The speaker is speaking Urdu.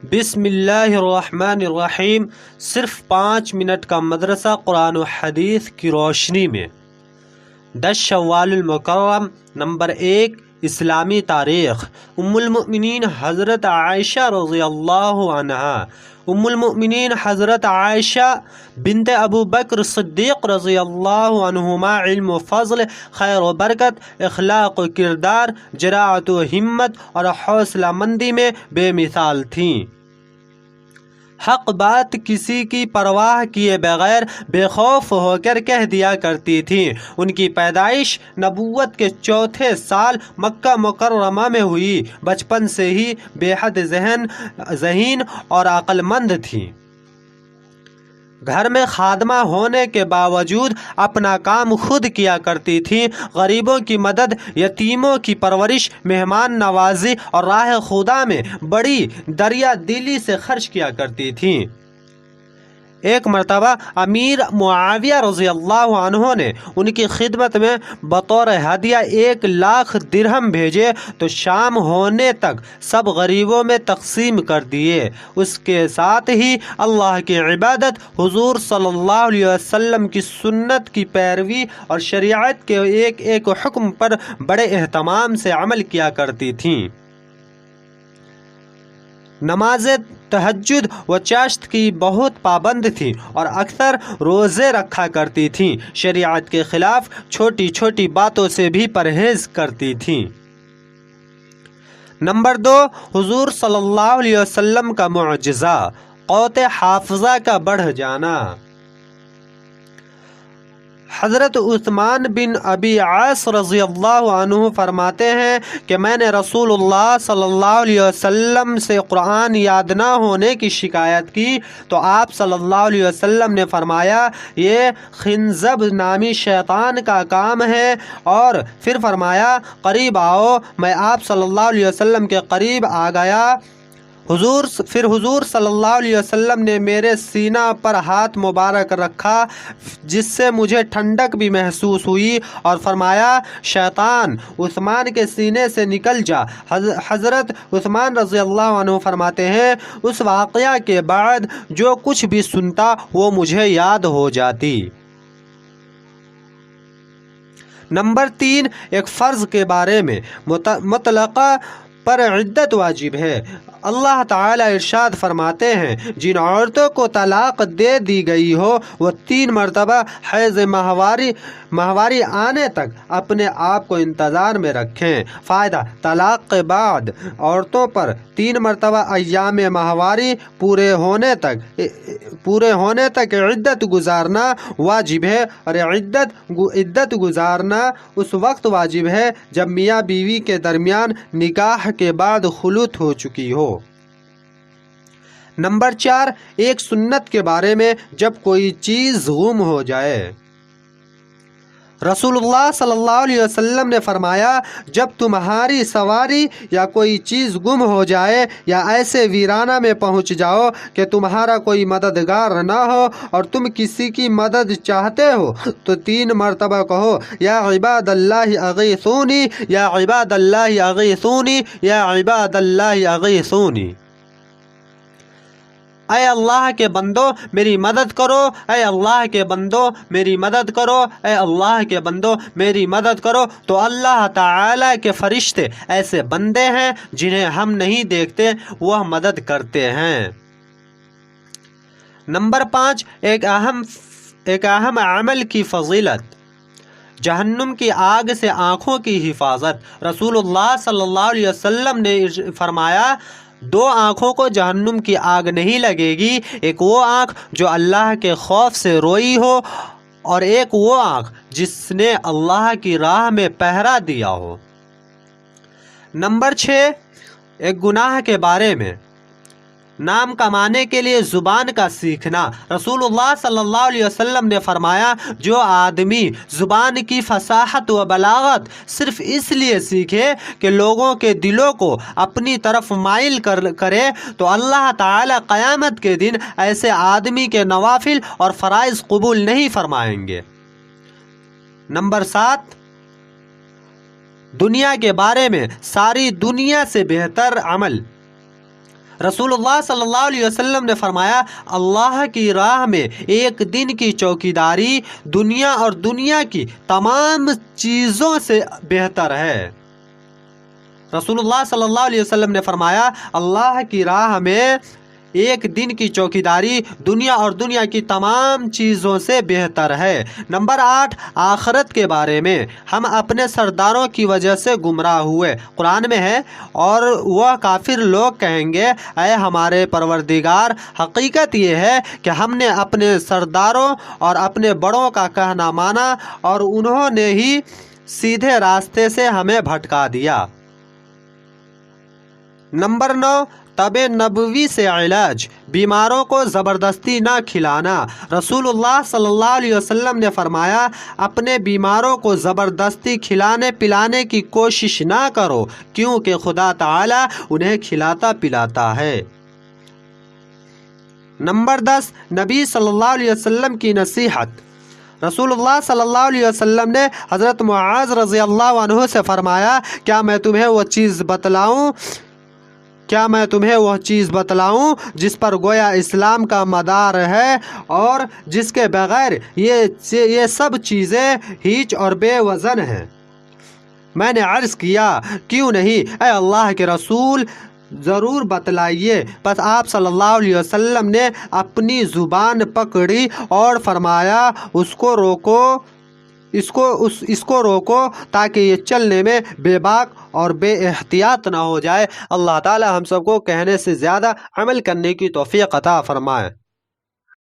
بسم اللہ الرحمن الرحیم۔ صرف 5 منٹ کا مدرسہ قرآن و حدیث کی روشنی میں 10 شوال المکرم۔ نمبر 1، اسلامی تاریخ۔ ام المؤمنین حضرت عائشہ رضی اللہ عنہا۔ ام المؤمنین حضرت عائشہ بنت ابو بکر صدیق رضی اللہ عنہما علم و فضل، خیر و برکت، اخلاق و کردار، جراعت و ہمت اور حوصلہ مندی میں بے مثال تھیں۔ حق بات کسی کی پرواہ کیے بغیر بے خوف ہو کر کہہ دیا کرتی تھیں۔ ان کی پیدائش نبوت کے 4تھے سال مکہ مکرمہ میں ہوئی۔ بچپن سے ہی بے حد ذہین اور عقل مند تھیں۔ گھر میں خادمہ ہونے کے باوجود اپنا کام خود کیا کرتی تھیں۔ غریبوں کی مدد، یتیموں کی پرورش، مہمان نوازی اور راہ خدا میں بڑی دریا دلی سے خرچ کیا کرتی تھیں۔ ایک مرتبہ امیر معاویہ رضی اللہ عنہ نے ان کی خدمت میں بطور ہدیہ 1,00,000 درہم بھیجے تو شام ہونے تک سب غریبوں میں تقسیم کر دیے۔ اس کے ساتھ ہی اللہ کی عبادت، حضور صلی اللہ علیہ وسلم کی سنت کی پیروی اور شریعت کے ایک ایک حکم پر بڑے اہتمام سے عمل کیا کرتی تھیں۔ نماز تہجد و چاشت کی بہت پابند تھیں اور اکثر روزے رکھا کرتی تھیں۔ شریعت کے خلاف چھوٹی چھوٹی باتوں سے بھی پرہیز کرتی تھیں۔ نمبر 2، حضور صلی اللہ علیہ وسلم کا معجزہ، قوت حافظہ کا بڑھ جانا۔ حضرت عثمان بن ابی عاص رضی اللہ عنہ فرماتے ہیں کہ میں نے رسول اللہ صلی اللہ علیہ وسلم سے قرآن یاد نہ ہونے کی شکایت کی تو آپ صلی اللہ علیہ وسلم نے فرمایا یہ خنزب نامی شیطان کا کام ہے، اور پھر فرمایا قریب آؤ۔ میں آپ صلی اللہ علیہ وسلم کے قریب آ گیا۔ حضور صلی اللہ علیہ وسلم نے میرے سینہ پر ہاتھ مبارک رکھا جس سے مجھے ٹھنڈک بھی محسوس ہوئی، اور فرمایا شیطان عثمان کے سینے سے نکل جا۔ حضرت عثمان رضی اللہ عنہ فرماتے ہیں اس واقعہ کے بعد جو کچھ بھی سنتا وہ مجھے یاد ہو جاتی۔ نمبر 3، ایک فرض کے بارے میں، مطلقہ پر عدت واجب ہے۔ اللہ تعالی ارشاد فرماتے ہیں جن عورتوں کو طلاق دے دی گئی ہو وہ 3 مرتبہ حیض ماہواری آنے تک اپنے آپ کو انتظار میں رکھیں۔ فائدہ: طلاق کے بعد عورتوں پر 3 مرتبہ ایام ماہواری پورے ہونے تک عدت گزارنا واجب ہے، اور عدت گزارنا اس وقت واجب ہے جب میاں بیوی کے درمیان نکاح کے بعد خلوت ہو چکی ہو۔ نمبر 4، ایک سنت کے بارے میں، جب کوئی چیز گم ہو جائے۔ رسول اللہ صلی اللہ علیہ وسلم نے فرمایا جب تمہاری سواری یا کوئی چیز گم ہو جائے یا ایسے ویرانہ میں پہنچ جاؤ کہ تمہارا کوئی مددگار نہ ہو اور تم کسی کی مدد چاہتے ہو تو 3 مرتبہ کہو یا عباد اللہ اغیثونی، یا عباد اللہ اغیثونی، یا عباد اللہ اغیثونی۔ اے اللہ کے بندو میری مدد کرو، اے اللہ کے بندو میری مدد کرو، اے اللہ کے بندو میری مدد کرو۔ تو اللہ تعالی کے فرشتے ایسے بندے ہیں جنہیں ہم نہیں دیکھتے، وہ مدد کرتے ہیں۔ نمبر 5، ایک اہم عمل کی فضیلت، جہنم کی آگ سے آنکھوں کی حفاظت۔ رسول اللہ صلی اللہ علیہ وسلم نے فرمایا 2 آنکھوں کو جہنم کی آگ نہیں لگے گی، ایک وہ آنکھ جو اللہ کے خوف سے روئی ہو، اور ایک وہ آنکھ جس نے اللہ کی راہ میں پہرا دیا ہو۔ نمبر 6، ایک گناہ کے بارے میں، نام کمانے کے لیے زبان کا سیکھنا۔ رسول اللہ صلی اللہ علیہ وسلم نے فرمایا جو آدمی زبان کی فصاحت و بلاغت صرف اس لیے سیکھے کہ لوگوں کے دلوں کو اپنی طرف مائل کرے تو اللہ تعالی قیامت کے دن ایسے آدمی کے نوافل اور فرائض قبول نہیں فرمائیں گے۔ نمبر 7، دنیا کے بارے میں، ساری دنیا سے بہتر عمل۔ رسول اللہ صلی اللہ علیہ وسلم نے فرمایا اللہ کی راہ میں ایک دن کی چوکیداری دنیا اور دنیا کی تمام چیزوں سے بہتر ہے۔ رسول اللہ صلی اللہ علیہ وسلم نے فرمایا اللہ کی راہ میں ایک دن کی چوکیداری دنیا اور دنیا کی تمام چیزوں سے بہتر ہے۔ نمبر 8، آخرت کے بارے میں ہم اپنے سرداروں کی وجہ سے گمراہ ہوئے۔ قرآن میں ہے اور وہ کافر لوگ کہیں گے اے ہمارے پروردگار، حقیقت یہ ہے کہ ہم نے اپنے سرداروں اور اپنے بڑوں کا کہنا مانا اور انہوں نے ہی سیدھے راستے سے ہمیں بھٹکا دیا۔ نمبر 9، طب نبوی سے علاج، بیماروں کو زبردستی نہ کھلانا۔ رسول اللہ صلی اللہ علیہ وسلم نے فرمایا اپنے بیماروں کو زبردستی کھلانے پلانے کی کوشش نہ کرو کیونکہ خدا تعالی انہیں کھلاتا پلاتا ہے۔ نمبر 10، نبی صلی اللہ علیہ وسلم کی نصیحت۔ رسول اللہ صلی اللہ علیہ وسلم نے حضرت معاذ رضی اللہ عنہ سے فرمایا کیا میں تمہیں وہ چیز بتلاؤں جس پر گویا اسلام کا مدار ہے اور جس کے بغیر یہ سب چیزیں ہیچ اور بے وزن ہیں؟ میں نے عرض کیا کیوں نہیں اے اللہ کے رسول، ضرور بتلائیے۔ پس آپ صلی اللہ علیہ وسلم نے اپنی زبان پکڑی اور فرمایا اس کو روکو تاکہ یہ چلنے میں بے باک اور بے احتیاط نہ ہو جائے۔ اللہ تعالی ہم سب کو کہنے سے زیادہ عمل کرنے کی توفیق عطا فرمائے۔